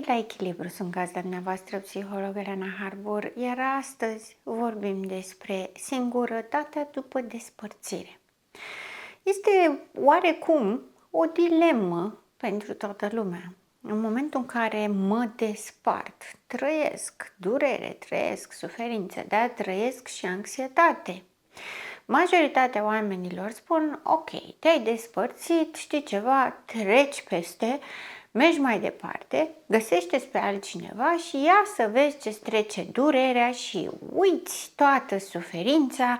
la Echilibru, sunt gazda dumneavoastră, psiholog Elena Harbor, iar astăzi vorbim despre singurătatea după despărțire. Este oarecum o dilemă pentru toată lumea. În momentul în care mă despart, trăiesc durere, trăiesc suferință, dar trăiesc și anxietate. Majoritatea oamenilor spun, ok, te-ai despărțit, știi ceva, treci peste, mergi mai departe, găsește-ți pe altcineva și ia să vezi ce-ți trece durerea și uiți toată suferința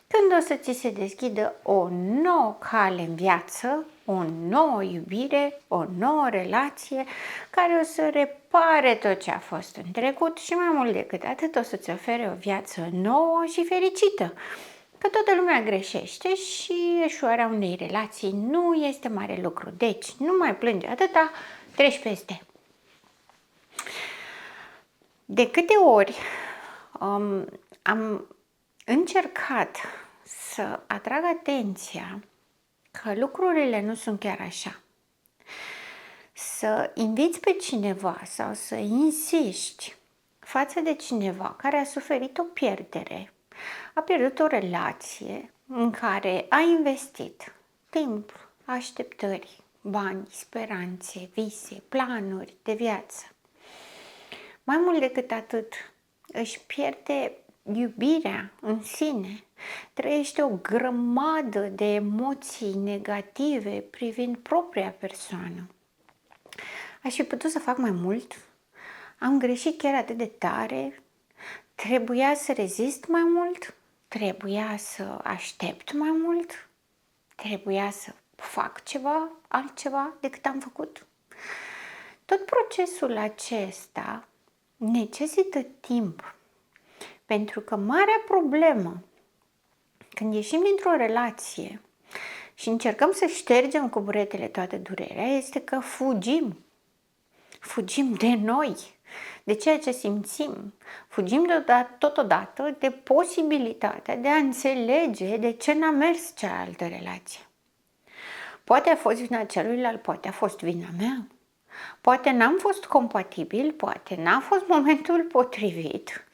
când o să ți se deschidă o nouă cale în viață, o nouă iubire, o nouă relație care o să repare tot ce a fost în trecut și mai mult decât atât o să-ți ofere o viață nouă și fericită. Că toată lumea greșește și eșuarea unei relații nu este mare lucru. Deci, nu mai plânge atâta, treci peste. De câte ori am încercat să atrag atenția că lucrurile nu sunt chiar așa, să inviți pe cineva sau să insiști față de cineva care a suferit o pierdere, a pierdut o relație în care a investit timp, așteptări, bani, speranțe, vise, planuri de viață. Mai mult decât atât, își pierde iubirea în sine, trăiește o grămadă de emoții negative privind propria persoană. Aș fi putut să fac mai mult? Am greșit chiar atât de tare? Trebuia să rezist mai mult? Trebuia să aștept mai mult? Trebuia să fac ceva, altceva decât am făcut? Tot procesul acesta necesită timp. Pentru că marea problemă când ieșim dintr-o relație și încercăm să ștergem cu buretele toată durerea este că fugim. Fugim de noi, de ceea ce simțim. Fugim totodată de posibilitatea de a înțelege de ce n-a mers cealaltă relație. Poate a fost vina celuilalt, poate a fost vina mea. Poate n-am fost compatibil, poate n-a fost momentul potrivit.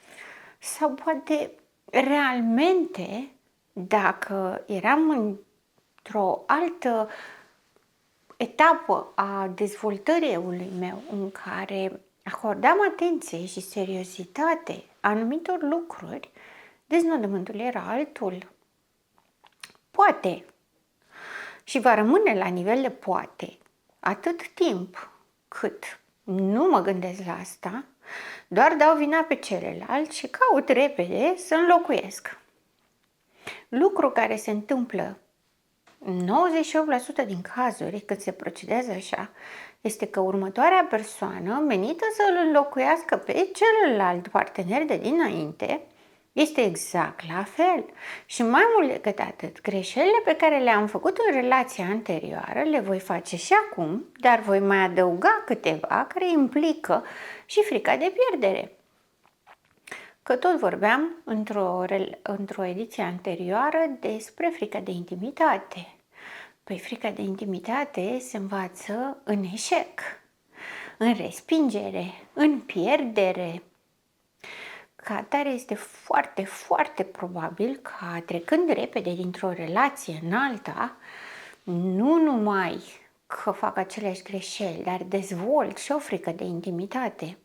Sau poate realmente, dacă eram într-o altă etapă a dezvoltării eului meu în care acordam atenție și seriozitate anumitor lucruri, deznodământul era altul. Poate. Și va rămâne la nivel de poate atât timp cât nu mă gândesc la asta, doar dau vina pe celălalt și caut repede să înlocuiesc. Lucru care se întâmplă în 98% din cazuri când se procedează așa, este că următoarea persoană menită să îl înlocuiască pe celălalt partener de dinainte este exact la fel. Și mai mult decât atât, greșelile pe care le-am făcut în relația anterioară le voi face și acum, dar voi mai adăuga câteva care implică și frica de pierdere. Că tot vorbeam într-o ediție anterioară despre frica de intimitate. Păi frica de intimitate se învață în eșec, în respingere, în pierdere. Ca atare este foarte, foarte probabil ca trecând repede dintr-o relație în alta, nu numai că fac aceleași greșeli, dar dezvolt și o frică de intimitate.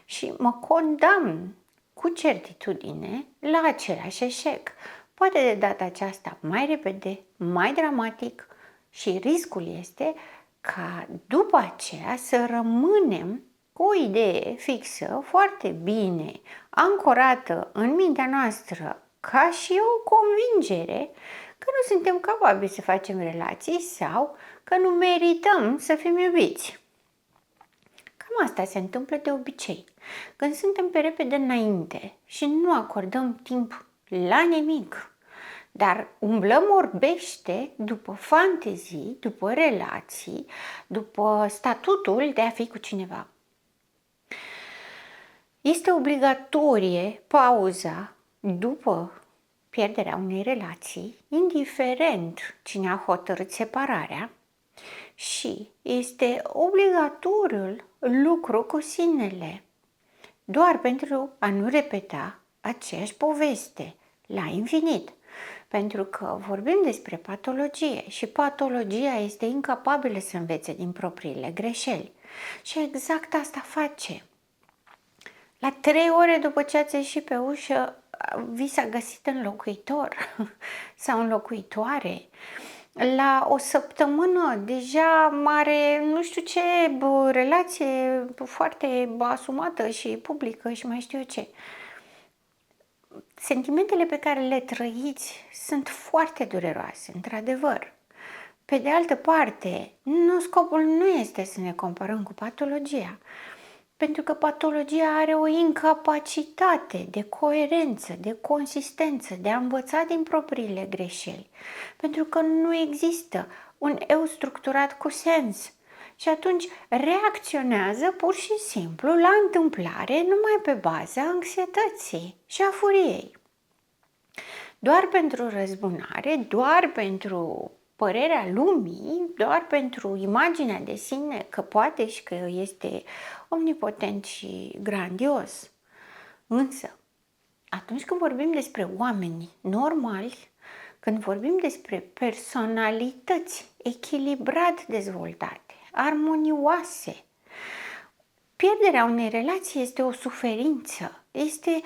Și mă condamn cu certitudine la același eșec. Poate de data aceasta mai repede, mai dramatic și riscul este ca după aceea să rămânem cu o idee fixă, foarte bine ancorată în mintea noastră ca și o convingere că nu suntem capabili să facem relații sau că nu merităm să fim iubiți. Cam asta se întâmplă de obicei, când suntem pe repede înainte și nu acordăm timp la nimic, dar umblăm orbește după fantezii, după relații, după statutul de a fi cu cineva. Este obligatorie pauza după pierderea unei relații, indiferent cine a hotărât separarea, și este obligatoriul lucru cu sinele, doar pentru a nu repeta aceeași poveste la infinit. Pentru că vorbim despre patologie și patologia este incapabilă să învețe din propriile greșeli. Și exact asta face. La 3 ore după ce ați ieșit pe ușă, vi s-a găsit înlocuitor sau înlocuitoare. La o săptămână deja are nu știu ce relație foarte asumată și publică și mai știu eu ce. Sentimentele pe care le trăiți sunt foarte dureroase, într-adevăr. Pe de altă parte, scopul nu este să ne comparăm cu patologia, pentru că patologia are o incapacitate de coerență, de consistență, de a învăța din propriile greșeli, pentru că nu există un eu structurat cu sens. Și atunci reacționează pur și simplu la întâmplare numai pe baza anxietății și a furiei. Doar pentru răzbunare, doar pentru părerea lumii, doar pentru imaginea de sine că poate și că este omnipotent și grandios. Însă, atunci când vorbim despre oameni normali, când vorbim despre personalități echilibrat dezvoltate, armonioase, pierderea unei relații este o suferință, este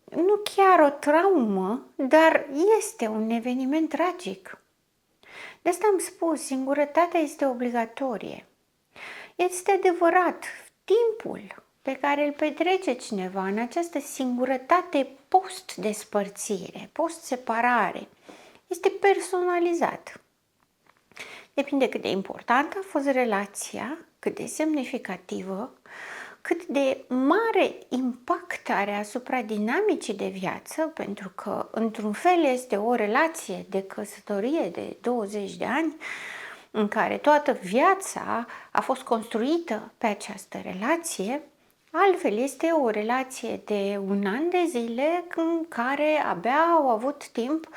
nu chiar o traumă, dar este un eveniment tragic. De asta am spus, singurătatea este obligatorie. Este adevărat, timpul pe care îl petrece cineva în această singurătate post-despărțire, post-separare, este personalizat. Depinde cât de importantă a fost relația, cât de semnificativă, cât de mare impact are asupra dinamicii de viață, pentru că într-un fel este o relație de căsătorie de 20 de ani, în care toată viața a fost construită pe această relație, altfel este o relație de 1 an de zile în care abia au avut timp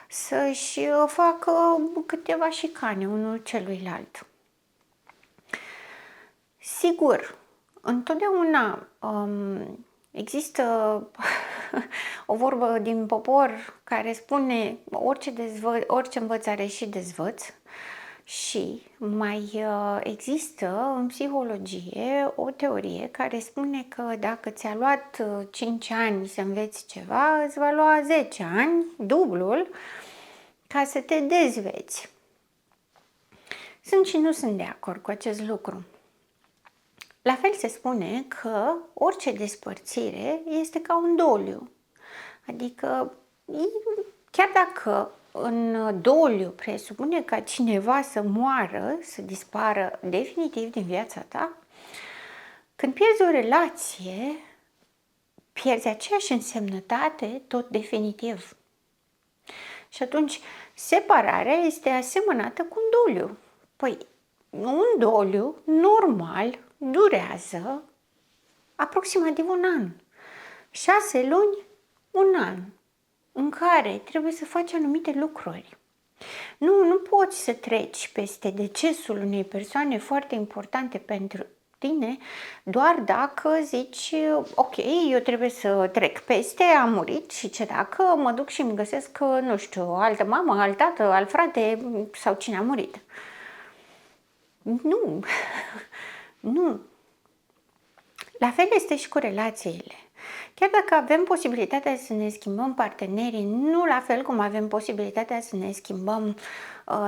să-și facă câteva șicane unul celuilalt. Sigur, întotdeauna există o vorbă din popor care spune orice învățare și dezvăț, și mai există în psihologie o teorie care spune că dacă ți-a luat 5 ani să înveți ceva, îți va lua 10 ani, dublul, ca să te dezveți. Sunt și nu sunt de acord cu acest lucru. La fel se spune că orice despărțire este ca un doliu. Adică, chiar dacă în doliu presupune ca cineva să moară, să dispară definitiv din viața ta, când pierzi o relație, pierzi aceeași însemnătate tot definitiv. Și atunci, separarea este asemănată cu un doliu. Păi, un doliu normal durează aproximativ 1 an. 6 luni, 1 an, în care trebuie să faci anumite lucruri. Nu poți să treci peste decesul unei persoane foarte importante pentru tine doar dacă zici, ok, eu trebuie să trec peste, a murit și ce dacă mă duc și îmi găsesc, nu știu, altă mamă, alt tată, alt frate sau cine a murit. Nu, nu. La fel este și cu relațiile. Chiar dacă avem posibilitatea să ne schimbăm partenerii, nu la fel cum avem posibilitatea să ne schimbăm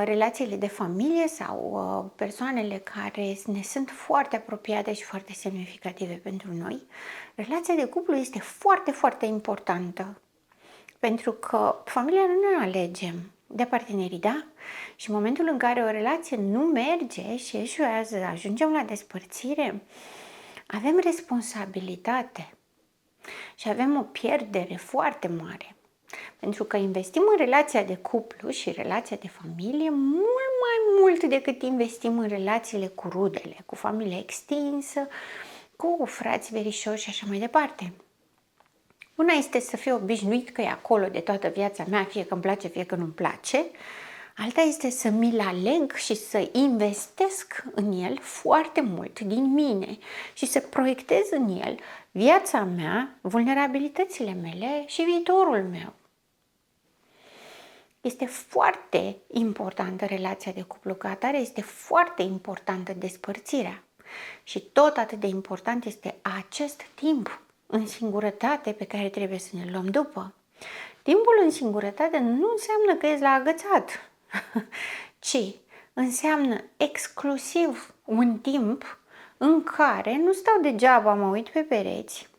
relațiile de familie sau persoanele care ne sunt foarte apropiate și foarte semnificative pentru noi, relația de cuplu este foarte, foarte importantă. Pentru că familia nu ne alegem, de partenerii, da? Și în momentul în care o relație nu merge și eșuează, ajungem la despărțire, avem responsabilitate și avem o pierdere foarte mare. Pentru că investim în relația de cuplu și relația de familie mult mai mult decât investim în relațiile cu rudele, cu familia extinsă, cu frați, verișori și așa mai departe. Una este să fiu obișnuit că e acolo de toată viața mea, fie că îmi place, fie că nu-mi place. Alta este să mi-l aleg și să investesc în el foarte mult din mine și să proiectez în el viața mea, vulnerabilitățile mele și viitorul meu. Este foarte importantă relația de cuplu ca atare, este foarte importantă despărțirea. Și tot atât de important este acest timp în singurătate pe care trebuie să ne luăm după. Timpul în singurătate nu înseamnă că ești la agățat, ci înseamnă exclusiv un timp în care nu stau degeaba, mă uit pe pereți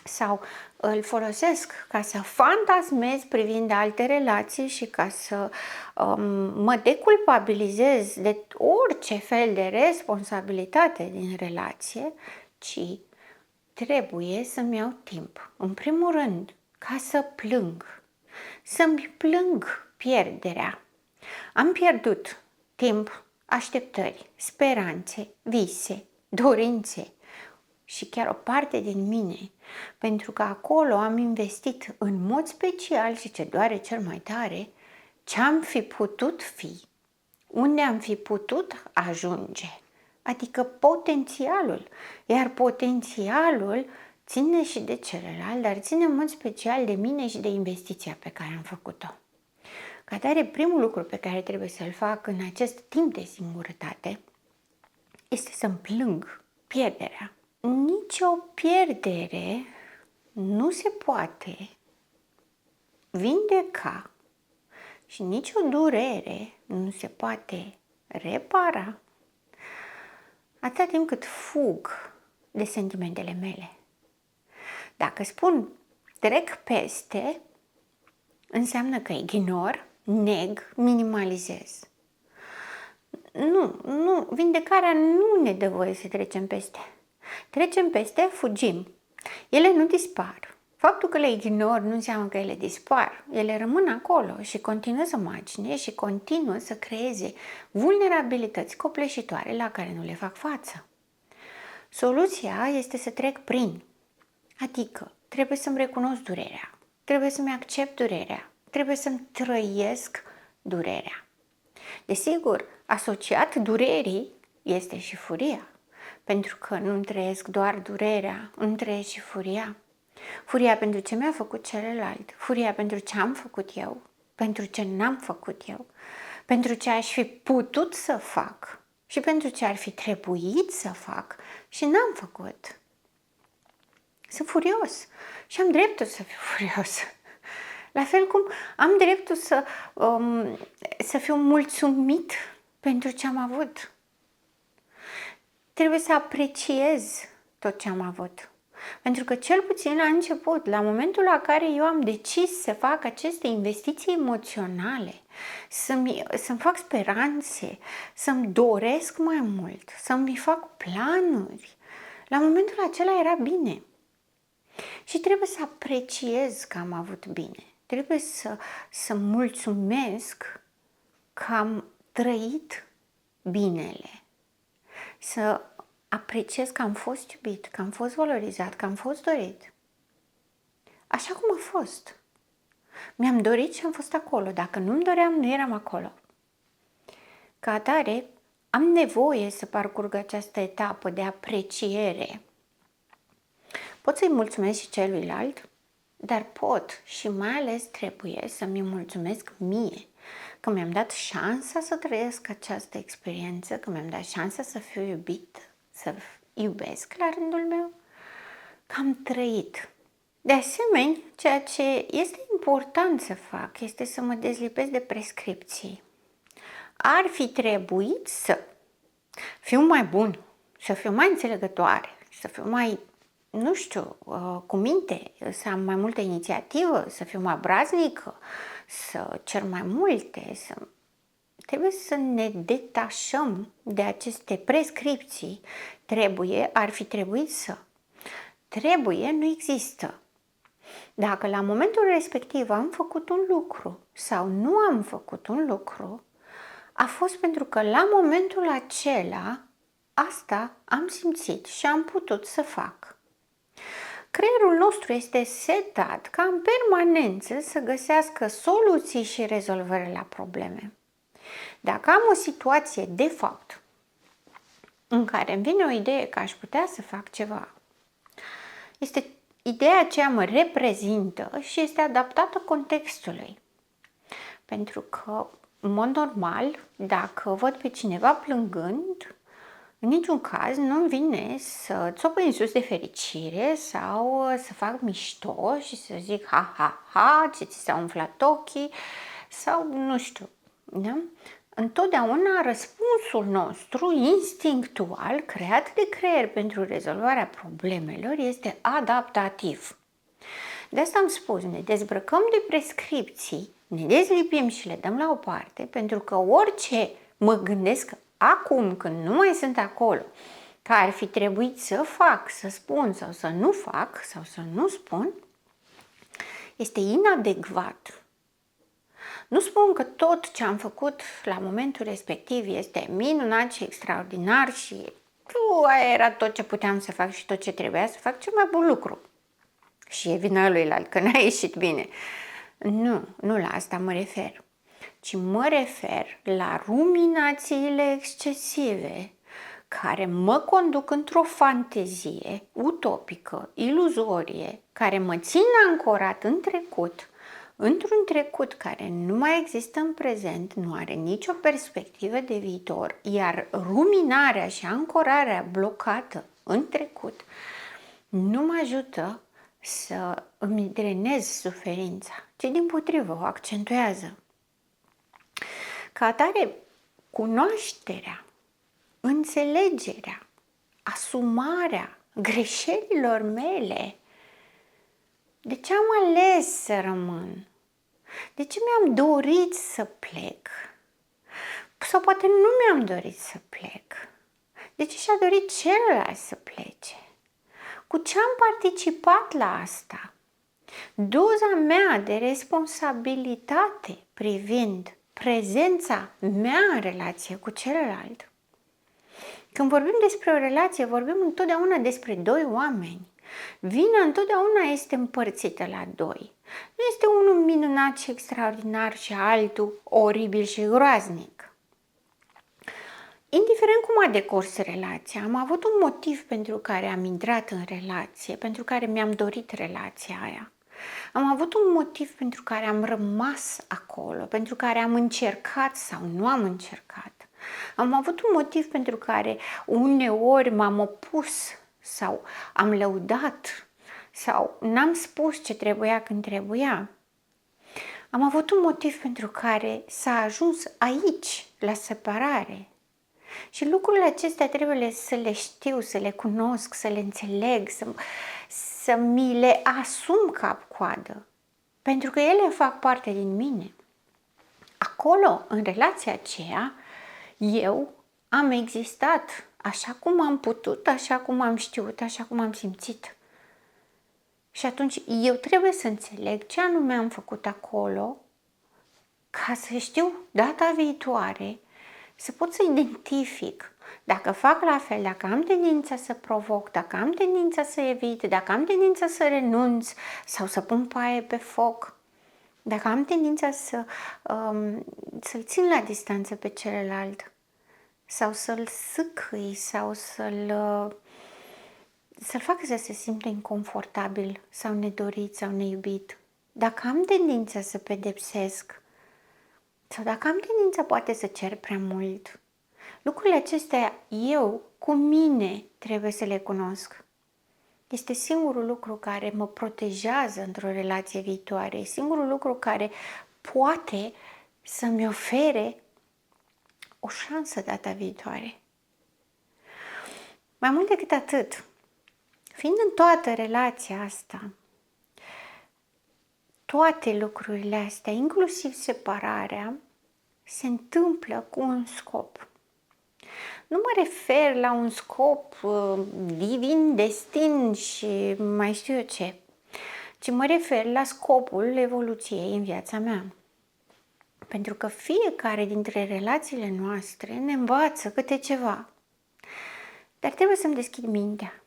sau îl folosesc ca să fantasmez privind alte relații și ca să mă deculpabilizez de orice fel de responsabilitate din relație, ci trebuie să-mi iau timp, în primul rând, ca să plâng, să-mi plâng pierderea. Am pierdut timp, așteptări, speranțe, vise, dorințe și chiar o parte din mine, pentru că acolo am investit în mod special și ce doare cel mai tare, ce am fi putut fi, unde am fi putut ajunge, adică potențialul, iar potențialul ține și de celălalt, dar ține în mod special de mine și de investiția pe care am făcut-o. Ca atare, primul lucru pe care trebuie să-l fac în acest timp de singurătate este să-mi plâng pierderea. Nici o pierdere nu se poate vindeca și nici o durere nu se poate repara atâta timp cât fug de sentimentele mele. Dacă spun trec peste, înseamnă că ignor, neg, minimalizez. Nu, vindecarea nu ne dă voie să trecem peste. Trecem peste, fugim. Ele nu dispar. Faptul că le ignor nu înseamnă că ele dispar. Ele rămân acolo și continuă să macine și continuă să creeze vulnerabilități copleșitoare la care nu le fac față. Soluția este să trec prin. Adică trebuie să-mi recunosc durerea, trebuie să-mi accept durerea, trebuie să-mi trăiesc durerea. Desigur, asociat durerii este și furia, pentru că nu trăiesc doar durerea, îmi trăiesc și furia. Furia pentru ce mi-a făcut celălalt, furia pentru ce am făcut eu, pentru ce n-am făcut eu, pentru ce aș fi putut să fac și pentru ce ar fi trebuit să fac și n-am făcut. Sunt furios și am dreptul să fiu furios. La fel cum am dreptul să fiu mulțumit pentru ce am avut. Trebuie să apreciez tot ce am avut. Pentru că cel puțin la început, la momentul la care eu am decis să fac aceste investiții emoționale, să-mi fac speranțe, să-mi doresc mai mult, să-mi fac planuri, la momentul acela era bine. Și trebuie să apreciez că am avut bine. Trebuie să mulțumesc că am trăit binele. Să apreciez că am fost iubit, că am fost valorizat, că am fost dorit. Așa cum a fost. Mi-am dorit și am fost acolo. Dacă nu-mi doream, nu eram acolo. Ca atare, am nevoie să parcurg această etapă de apreciere. Pot să-i mulțumesc și celuilalt, dar pot și mai ales trebuie să-mi mulțumesc mie, că mi-am dat șansa să trăiesc această experiență, că mi-am dat șansa să fiu iubit, să iubesc la rândul meu, că am trăit. De asemenea, ceea ce este important să fac este să mă dezlipesc de prescripții. Ar fi trebuit să fiu mai bun, să fiu mai înțelegătoare, să fiu mai, nu știu, cu minte, să am mai multă inițiativă, să fiu mai obraznică, să cer mai multe, trebuie să ne detașăm de aceste prescripții. Ar fi trebuit să. Trebuie, nu există. Dacă la momentul respectiv am făcut un lucru sau nu am făcut un lucru, a fost pentru că la momentul acela asta am simțit și am putut să fac. Creierul nostru este setat ca în permanență să găsească soluții și rezolvări la probleme. Dacă am o situație de fapt în care îmi vine o idee că aș putea să fac ceva, ideea aceea mă reprezintă și este adaptată contextului. Pentru că, în mod normal, dacă văd pe cineva plângând, în niciun caz nu-mi vine să țopăi în sus de fericire sau să fac mișto și să zic ha, ha, ha, ce ți s-au umflat ochii sau nu știu. Da? Întotdeauna răspunsul nostru instinctual, creat de creier pentru rezolvarea problemelor, este adaptativ. De asta am spus, ne dezbrăcăm de prescripții, ne dezlipim și le dăm la o parte, pentru că orice mă gândesc acum, când nu mai sunt acolo, că ar fi trebuit să fac, să spun sau să nu fac sau să nu spun, este inadecvat. Nu spun că tot ce am făcut la momentul respectiv este minunat și extraordinar și era tot ce puteam să fac și tot ce trebuia să fac, cel mai bun lucru. Și e vina luilalți că n-a ieșit bine. Nu la asta mă refer, ci mă refer la ruminațiile excesive care mă conduc într-o fantezie utopică, iluzorie, care mă țin ancorat în trecut, într-un trecut care nu mai există în prezent, nu are nicio perspectivă de viitor, iar ruminarea și ancorarea blocată în trecut nu mă ajută să îmi drenez suferința, ci dimpotrivă o accentuează. Ca atare, cunoașterea, înțelegerea, asumarea greșelilor mele, de ce am ales să rămân? De ce mi-am dorit să plec? Sau poate nu mi-am dorit să plec? De ce și-a dorit celălalt să plece? Cu ce am participat la asta? Doza mea de responsabilitate privind prezența mea în relație cu celălalt. Când vorbim despre o relație, vorbim întotdeauna despre doi oameni. Vina întotdeauna este împărțită la doi. Nu este unul minunat și extraordinar și altul oribil și groaznic. Indiferent cum a decurs relația, am avut un motiv pentru care am intrat în relație, pentru care mi-am dorit relația aia. Am avut un motiv pentru care am rămas acolo, pentru care am încercat sau nu am încercat. Am avut un motiv pentru care uneori m-am opus sau am lăudat sau n-am spus ce trebuia când trebuia. Am avut un motiv pentru care s-a ajuns aici, la separare. Și lucrurile acestea trebuie să le știu, să le cunosc, să le înțeleg, să mi le asum cap-coadă, pentru că ele fac parte din mine. Acolo, în relația aceea, eu am existat așa cum am putut, așa cum am știut, așa cum am simțit. Și atunci eu trebuie să înțeleg ce anume am făcut acolo, ca să știu data viitoare, să pot să identific dacă fac la fel, dacă am tendința să provoc, dacă am tendința să evit, dacă am tendința să renunț sau să pun paie pe foc, dacă am tendința să-l țin la distanță pe celălalt sau să-l sâcâi sau să-l fac să se simtă inconfortabil sau nedorit sau neiubit. Dacă am tendința să pedepsesc sau dacă am tendința poate să cer prea mult, lucrurile acestea eu cu mine trebuie să le cunosc. Este singurul lucru care mă protejează într-o relație viitoare, e singurul lucru care poate să-mi ofere o șansă data viitoare. Mai mult decât atât, fiind în toată relația asta, toate lucrurile astea, inclusiv separarea, se întâmplă cu un scop. Nu mă refer la un scop divin, destin și mai știu eu ce, ci mă refer la scopul evoluției în viața mea. Pentru că fiecare dintre relațiile noastre ne învață câte ceva. Dar trebuie să-mi deschid mintea.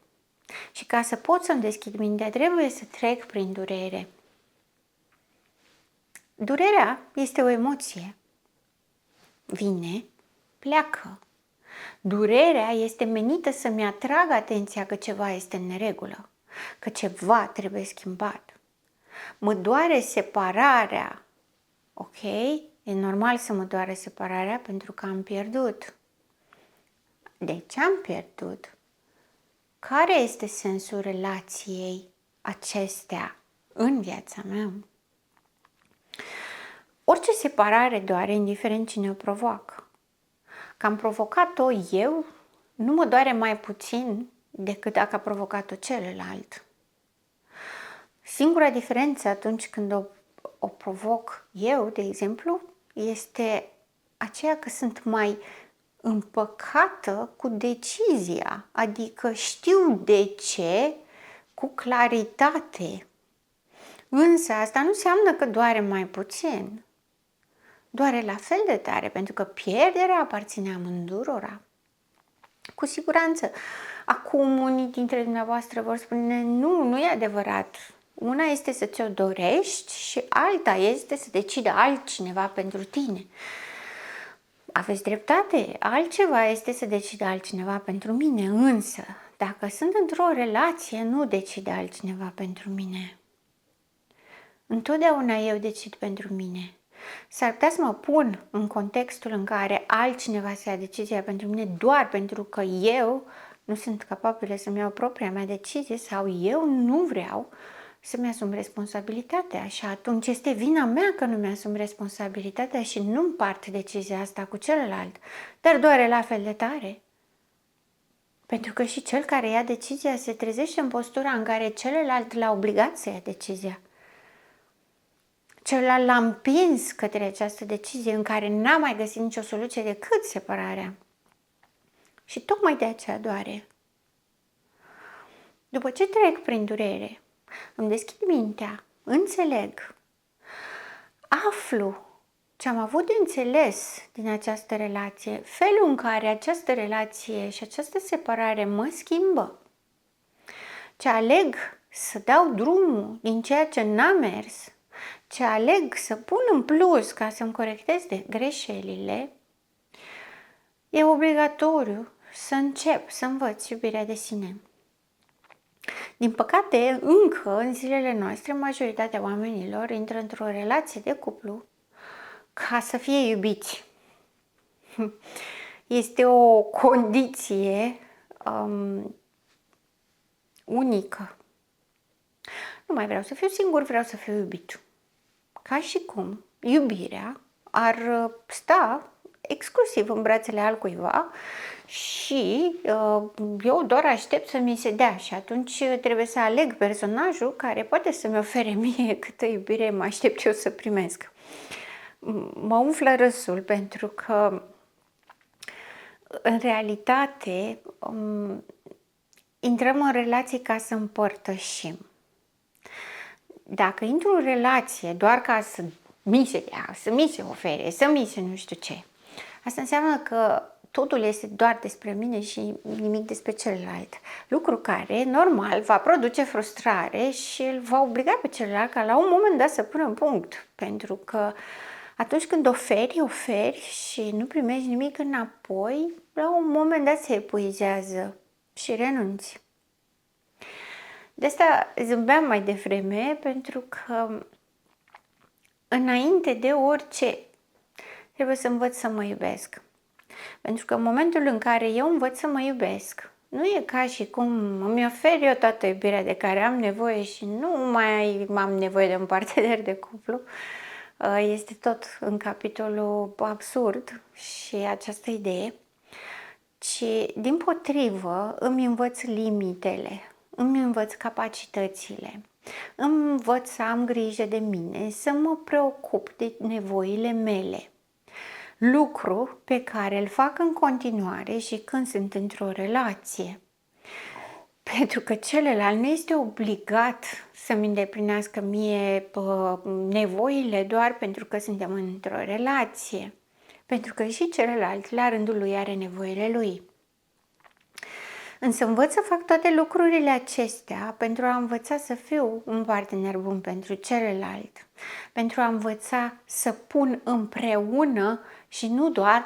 Și ca să pot să-mi deschid mintea, trebuie să trec prin durere. Durerea este o emoție. vine, pleacă. Durerea este menită să-mi atragă atenția că ceva este în neregulă, că ceva trebuie schimbat. Mă doare separarea, ok? E normal să mă doare separarea pentru că am pierdut. De ce am pierdut? Care este sensul relației acestea în viața mea? Orice separare doare, indiferent cine o provoacă. Că am provocat-o eu, nu mă doare mai puțin decât dacă a provocat-o celălalt. Singura diferență atunci când o provoc eu, de exemplu, este aceea că sunt mai împăcată cu decizia, adică știu de ce cu claritate. Însă asta nu înseamnă că doare mai puțin. Doare la fel de tare, pentru că pierderea aparține amândurora. Cu siguranță, acum unii dintre dumneavoastră vor spune, nu e adevărat. Una este să ți-o dorești și alta este să decide altcineva pentru tine. Aveți dreptate, altceva este să decide altcineva pentru mine, însă dacă sunt într-o relație, nu decide altcineva pentru mine. Întotdeauna eu decid pentru mine. S-ar putea să mă pun în contextul în care altcineva să ia decizia pentru mine doar pentru că eu nu sunt capabilă să-mi iau propria mea decizie sau eu nu vreau să-mi asum responsabilitatea și atunci este vina mea că nu mi-asum responsabilitatea și nu împart decizia asta cu celălalt, dar doare la fel de tare. Pentru că și cel care ia decizia se trezește în postura în care celălalt l-a obligat să ia decizia. Celălalt l-a împins către această decizie în care n-a mai găsit nicio soluție decât separarea. Și tocmai de aceea doare. După ce trec prin durere, îmi deschid mintea, înțeleg, aflu ce am avut de înțeles din această relație, felul în care această relație și această separare mă schimbă, ce aleg să dau drumul din ceea ce n-a mers, ce aleg să pun în plus ca să-mi corectez de greșelile, e obligatoriu să încep să învăț iubirea de sine. Din păcate, încă în zilele noastre, majoritatea oamenilor intră într-o relație de cuplu ca să fie iubiți. Este o condiție unică. Nu mai vreau să fiu singur, vreau să fiu iubit. Ca și cum iubirea ar sta exclusiv în brațele altcuiva și eu doar aștept să mi se dea și atunci trebuie să aleg personajul care poate să-mi ofere mie câtă iubire mă aștept eu să primesc. Mă umflă râsul pentru că în realitate intrăm în relații ca să împărtășim. Dacă intru în relație doar ca să mi se dea, să mi se ofere, să mi se nu știu ce, asta înseamnă că totul este doar despre mine și nimic despre celălalt. Lucru care, normal, va produce frustrare și îl va obliga pe celălalt ca la un moment dat să pună în punct. Pentru că atunci când oferi și nu primești nimic înapoi, la un moment dat se epuizează și renunți. De asta zâmbeam mai devreme, pentru că înainte de orice trebuie să învăț să mă iubesc. Pentru că în momentul în care eu învăț să mă iubesc, nu e ca și cum îmi ofer eu toată iubirea de care am nevoie și nu mai am nevoie de un partener de cuplu. Este tot în capitolul absurd și această idee, ci dimpotrivă îmi învăț limitele, îmi învăț capacitățile, îmi învăț să am grijă de mine, să mă preocup de nevoile mele. Lucru pe care îl fac în continuare și când sunt într-o relație. Pentru că celălalt nu este obligat să-mi îndeplinească mie nevoile doar pentru că suntem într-o relație. Pentru că și celălalt, la rândul lui, are nevoile lui. Însă învăț să fac toate lucrurile acestea pentru a învăța să fiu un partener bun pentru celălalt, pentru a învăța să pun împreună și nu doar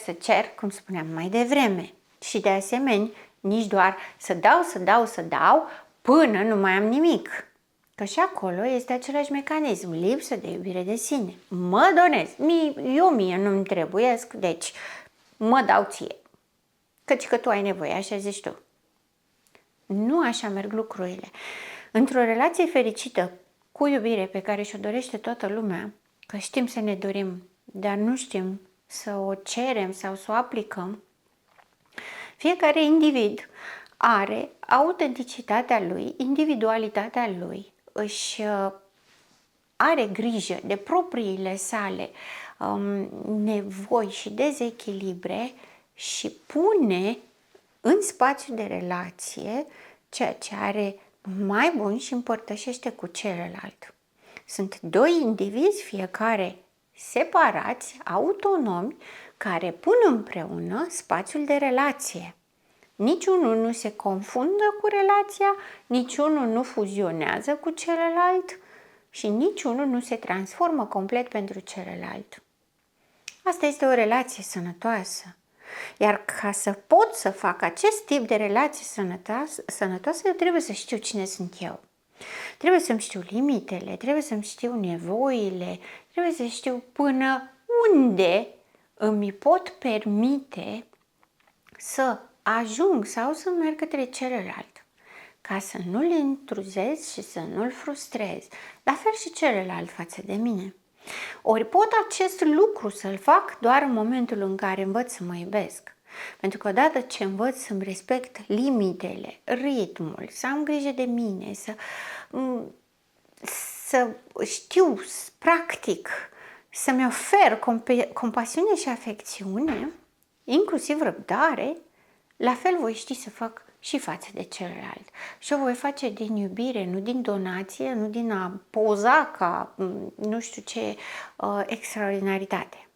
să cer, cum spuneam mai devreme. Și de asemenea, nici doar să dau până nu mai am nimic. Că și acolo este același mecanism, lipsă de iubire de sine. Mă donez, mie nu-mi trebuiesc, deci mă dau ție. Căci că tu ai nevoie, așa zici tu. Nu așa merg lucrurile. Într-o relație fericită, cu iubire pe care și-o dorește toată lumea, că știm să ne dorim, dar nu știm să o cerem sau să o aplicăm, fiecare individ are autenticitatea lui, individualitatea lui, își are grijă de propriile sale nevoi și dezechilibre și pune în spațiu de relație ceea ce are mai bun și împărtășește cu celălalt. Sunt doi indivizi, fiecare separați, autonomi, care pun împreună spațiul de relație. Niciunul nu se confundă cu relația, niciunul nu fuzionează cu celălalt și niciunul nu se transformă complet pentru celălalt. Asta este o relație sănătoasă. Iar ca să pot să fac acest tip de relație sănătoasă, eu trebuie să știu cine sunt eu. Trebuie să-mi știu limitele, trebuie să-mi știu nevoile, trebuie să știu până unde îmi pot permite să ajung sau să merg către celălalt, ca să nu-l intruzez și să nu-l frustrez, la fel și celălalt față de mine. Ori pot acest lucru să-l fac doar în momentul în care învăț să mă iubesc. Pentru că odată ce învăț să-mi respect limitele, ritmul, să am grijă de mine, să știu practic, să-mi ofer compasiune și afecțiune, inclusiv răbdare, la fel voi ști să fac și față de celălalt. Și o voi face din iubire, nu din donație, nu din a poza ca nu știu ce extraordinaritate.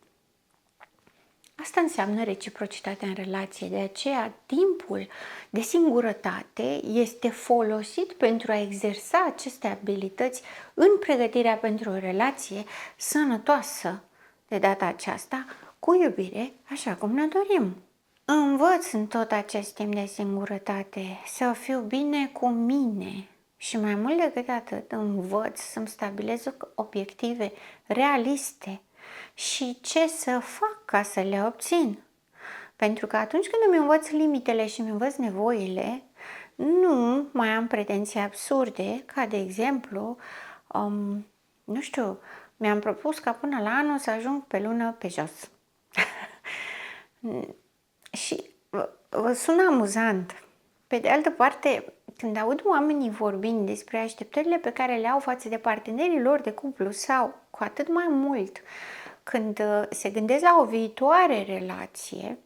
Asta înseamnă reciprocitatea în relație. De aceea, timpul de singurătate este folosit pentru a exersa aceste abilități în pregătirea pentru o relație sănătoasă, de data aceasta, cu iubire, așa cum ne dorim. Învăț în tot acest timp de singurătate să fiu bine cu mine și mai mult decât atât învăț să-mi stabilez obiective realiste și ce să fac ca să le obțin. Pentru că atunci când îmi învăț limitele și îmi învăț nevoile, nu mai am pretenții absurde, ca de exemplu, nu știu, mi-am propus ca până la anul să ajung pe lună pe jos. Și vă sună amuzant. Pe de altă parte, când aud oamenii vorbind despre așteptările pe care le au față de partenerii lor de cuplu sau, cu atât mai mult, când se gândesc la o viitoare relație,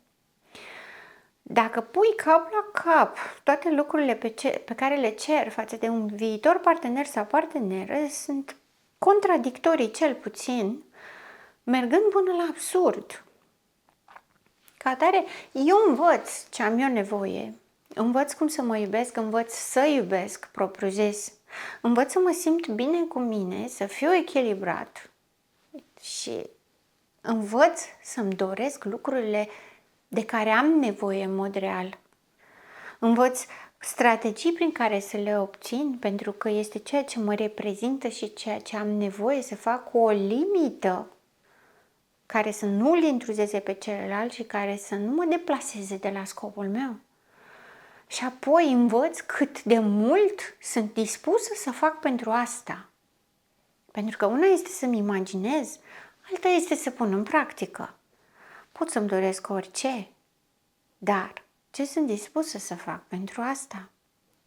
dacă pui cap la cap toate lucrurile pe care le cer față de un viitor partener sau parteneră, sunt contradictorii cel puțin, mergând până la absurd. Ca atare, eu învăț ce am eu nevoie, învăț cum să mă iubesc, învăț să iubesc propriu-zis, învăț să mă simt bine cu mine, să fiu echilibrat și învăț să-mi doresc lucrurile de care am nevoie în mod real. Învăț strategii prin care să le obțin, pentru că este ceea ce mă reprezintă și ceea ce am nevoie să fac cu o limită care să nu îl intruzeze pe celălalt și care să nu mă deplaseze de la scopul meu. Și apoi învăț cât de mult sunt dispusă să fac pentru asta. Pentru că una este să-mi imaginez, alta este să pun în practică. Pot să-mi doresc orice, dar ce sunt dispusă să fac pentru asta?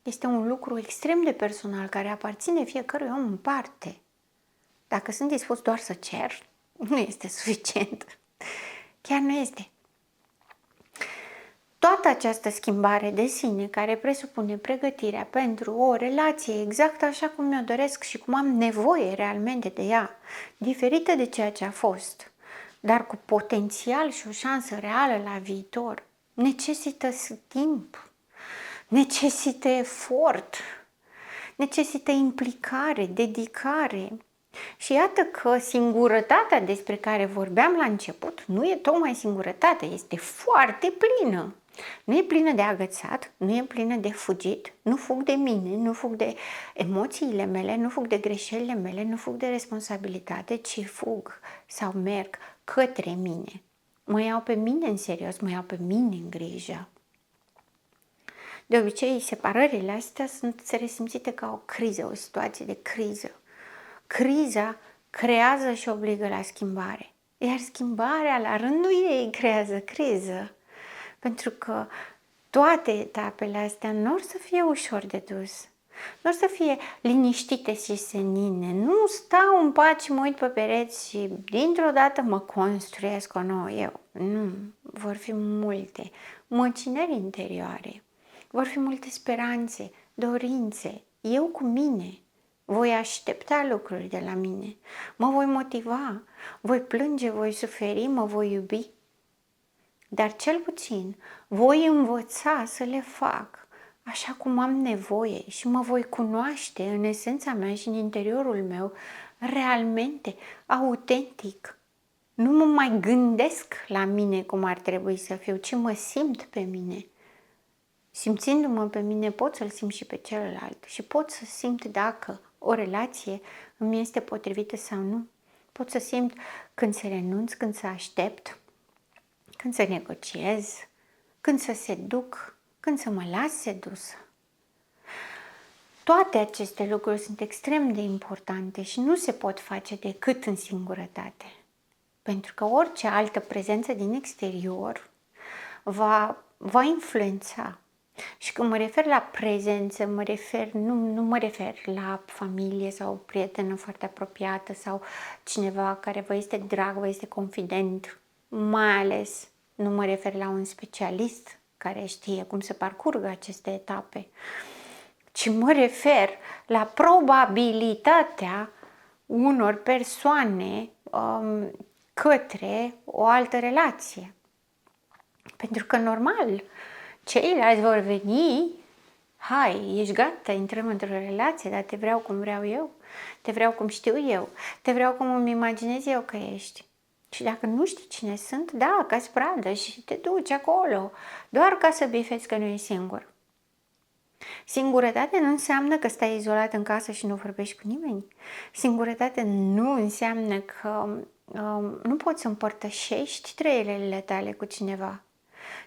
Este un lucru extrem de personal care aparține fiecărui om în parte. Dacă sunt dispus doar să cer, nu este suficient. Chiar nu este. Toată această schimbare de sine, care presupune pregătirea pentru o relație exact așa cum mi-o doresc și cum am nevoie realmente de ea, diferită de ceea ce a fost, dar cu potențial și o șansă reală la viitor, necesită timp, necesită efort, necesită implicare, dedicare. Și iată că singurătatea despre care vorbeam la început nu e tocmai singurătate, este foarte plină. Nu e plină de agățat, nu e plină de fugit, nu fug de mine, nu fug de emoțiile mele, nu fug de greșelile mele, nu fug de responsabilitate, ci fug sau merg către mine. Mă iau pe mine în serios, mă iau pe mine în grijă. De obicei, separările astea sunt resimțite ca o criză, o situație de criză. Criza creează și obligă la schimbare, iar schimbarea la rândul ei creează criză. Pentru că toate etapele astea nu or să fie ușor de dus, nu or să fie liniștite și senine, nu stau în pat și mă uit pe pereți și dintr-o dată mă construiesc o nouă eu. Nu, vor fi multe măcinări interioare, vor fi multe speranțe, dorințe, eu cu mine. Voi aștepta lucruri de la mine, mă voi motiva, voi plânge, voi suferi, mă voi iubi. Dar cel puțin voi învăța să le fac așa cum am nevoie și mă voi cunoaște în esența mea și în interiorul meu realmente, autentic. Nu mă mai gândesc la mine cum ar trebui să fiu, ci mă simt pe mine. Simțindu-mă pe mine pot să-l simt și pe celălalt și pot să simt dacă o relație îmi este potrivită sau nu. Pot să simt când să renunț, când să aștept, când să negociez, când să seduc, când să mă las sedusă. Toate aceste lucruri sunt extrem de importante și nu se pot face decât în singurătate. Pentru că orice altă prezență din exterior va influența. Și când mă refer la prezență, nu mă refer la familie sau o prietenă foarte apropiată sau cineva care vă este drag, vă este confident. Mai ales nu mă refer la un specialist care știe cum să parcurgă aceste etape, ci mă refer la probabilitatea unor persoane către o altă relație. Pentru că normal, ceilalți vor veni, hai, ești gata, intrăm într-o relație, dar te vreau cum vreau eu, te vreau cum știu eu, te vreau cum îmi imaginez eu că ești. Și dacă nu știi cine sunt, da, ca-ți pradă și te duci acolo, doar ca să bifeți că nu ești singur. Singurătate nu înseamnă că stai izolat în casă și nu vorbești cu nimeni. Singurătate nu înseamnă că nu poți să împărtășești trăirile tale cu cineva,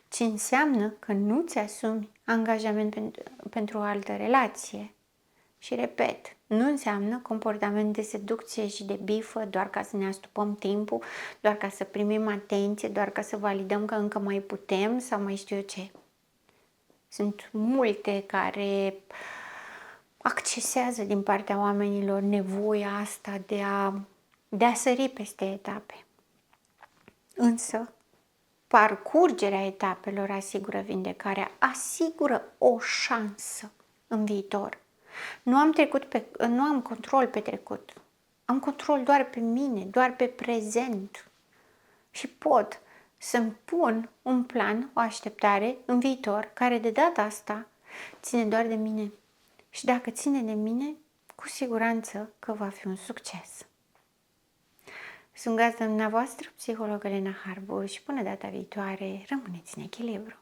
ci înseamnă că nu ți asumi angajament pentru o altă relație. Și repet, nu înseamnă comportament de seducție și de bifă doar ca să ne astupăm timpul, doar ca să primim atenție, doar ca să validăm că încă mai putem sau mai știu eu ce. Sunt multe care accesează din partea oamenilor nevoia asta de a sări peste etape. Însă, parcurgerea etapelor asigură vindecarea, asigură o șansă în viitor. Nu am control pe trecut. Am control doar pe mine, doar pe prezent. Și pot să-mi pun un plan, o așteptare în viitor, care de data asta ține doar de mine. Și dacă ține de mine, cu siguranță că va fi un succes. Sunt gazda dumneavoastră, psiholog Elena Harbu, și până data viitoare, rămâneți în echilibru.